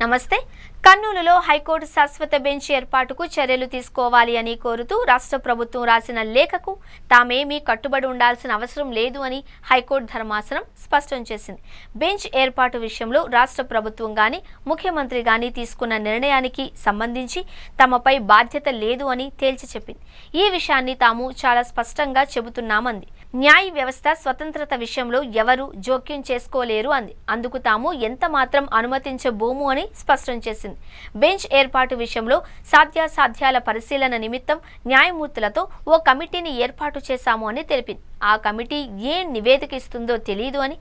నమస్తే. కర్నూలులో హైకోర్టు శాశ్వత బెంచ్ ఏర్పాటుకు చర్యలు తీసుకోవాలి అని కోరుతూ రాష్ట్ర ప్రభుత్వం రాసిన లేఖకు తామేమీ కట్టుబడి ఉండాల్సిన అవసరం లేదు అని హైకోర్టు ధర్మాసనం స్పష్టం చేసింది. బెంచ్ ఏర్పాటు విషయంలో రాష్ట్ర ప్రభుత్వం గాని ముఖ్యమంత్రి గాని తీసుకున్న నిర్ణయానికి సంబంధించి తమపై బాధ్యత లేదు అని తేల్చి చెప్పింది. ఈ విషయాన్ని తాము చాలా స్పష్టంగా చెబుతున్నామంది. న్యాయ వ్యవస్థ స్వతంత్రత విషయంలో ఎవరు జోక్యం చేసుకోలేరు అంది. అందుకు తాము ఎంత మాత్రం అనుమతించబోము అని స్పష్టం చేసింది. బెంచ్ ఏర్పాటు విషయంలో సాధ్యాసాధ్యాల పరిశీలన నిమిత్తం న్యాయమూర్తులతో ఓ కమిటీని ఏర్పాటు చేశాము అని తెలిపింది. ఆ కమిటీ ఏ నివేదిక ఇస్తుందో తెలియదు అని,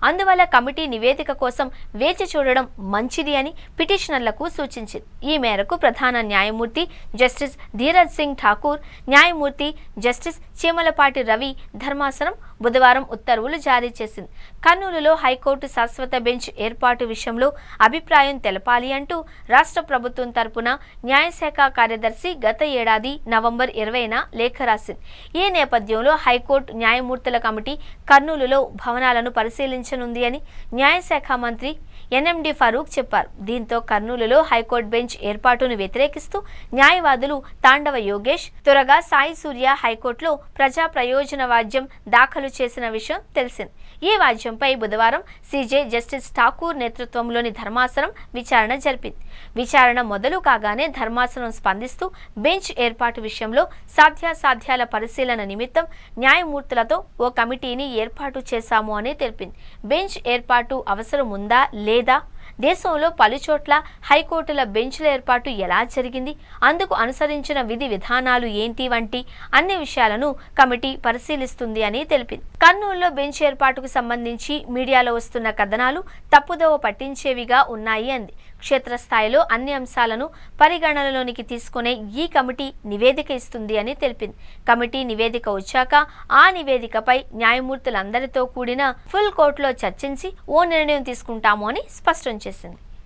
అందువల్ల కమిటీ నివేదిక కోసం వేచి చూడడం మంచిది అని పిటిషనర్లకు సూచించింది. ఈ మేరకు ప్రధాన న్యాయమూర్తి జస్టిస్ ధీరజ్ సింగ్ ఠాకూర్, న్యాయమూర్తి జస్టిస్ చీమలపాటి రవి ధర్మాసనం బుధవారం ఉత్తర్వులు జారీ చేసింది. కర్నూలులో హైకోర్టు శాశ్వత బెంచ్ ఏర్పాటు విషయంలో అభిప్రాయం తెలపాలి అంటూ రాష్ట్ర ప్రభుత్వం తరపున న్యాయశాఖ కార్యదర్శి గత ఏడాది నవంబర్ 20న లేఖ రాసింది. ఈ నేపథ్యంలో హైకోర్టు న్యాయమూర్తుల కమిటీ కర్నూలులో భవనాలను పరిశీలించనుంది అని న్యాయశాఖ మంత్రి ఎన్ఎండి ఫరూక్ చెప్పారు. దీంతో కర్నూలులో హైకోర్టు బెంచ్ ఏర్పాటును వ్యతిరేకిస్తూ న్యాయవాదులు తాండవ యోగేష్, త్వరగా సాయి సూర్య హైకోర్టులో ప్రజా ప్రయోజన వాద్యం దాఖలు చేసిన విషయం తెలిసింది. ఈ వాద్యంపై బుధవారం సీజే జస్టిస్ ఠాకూర్ నేతృత్వంలోని ధర్మాసనం విచారణ జరిపింది. విచారణ మొదలు కాగానే ధర్మాసనం స్పందిస్తూ బెంచ్ ఏర్పాటు విషయంలో సాధ్యాసాధ్యాల పరిశీలన నిమిత్తం న్యాయమూర్తులతో ఓ కమిటీని ఏర్పాటు చేశాము అని తెలిపింది. బెంచ్ ఏర్పాటు అవసరం ఉందా లేదా, దేశంలో పలుచోట్ల హైకోర్టుల బెంచ్ల ఏర్పాటు ఎలా జరిగింది, అందుకు అనుసరించిన విధి విధానాలు ఏంటి వంటి అన్ని విషయాలను కమిటీ పరిశీలిస్తుంది అని తెలిపింది. కర్నూలులో బెంచ్ ఏర్పాటుకు సంబంధించి మీడియాలో వస్తున్న కథనాలు తప్పుదోవ పట్టించేవిగా ఉన్నాయి అంది. క్షేత్రస్థాయిలో అన్ని అంశాలను పరిగణనలోనికి తీసుకునే ఈ కమిటీ నివేదిక ఇస్తుంది అని తెలిపింది. కమిటీ నివేదిక వచ్చాక ఆ నివేదికపై న్యాయమూర్తులందరితో కూడిన ఫుల్ కోర్టులో చర్చించి ఓ నిర్ణయం తీసుకుంటాము అని స్పష్టం చేసింది.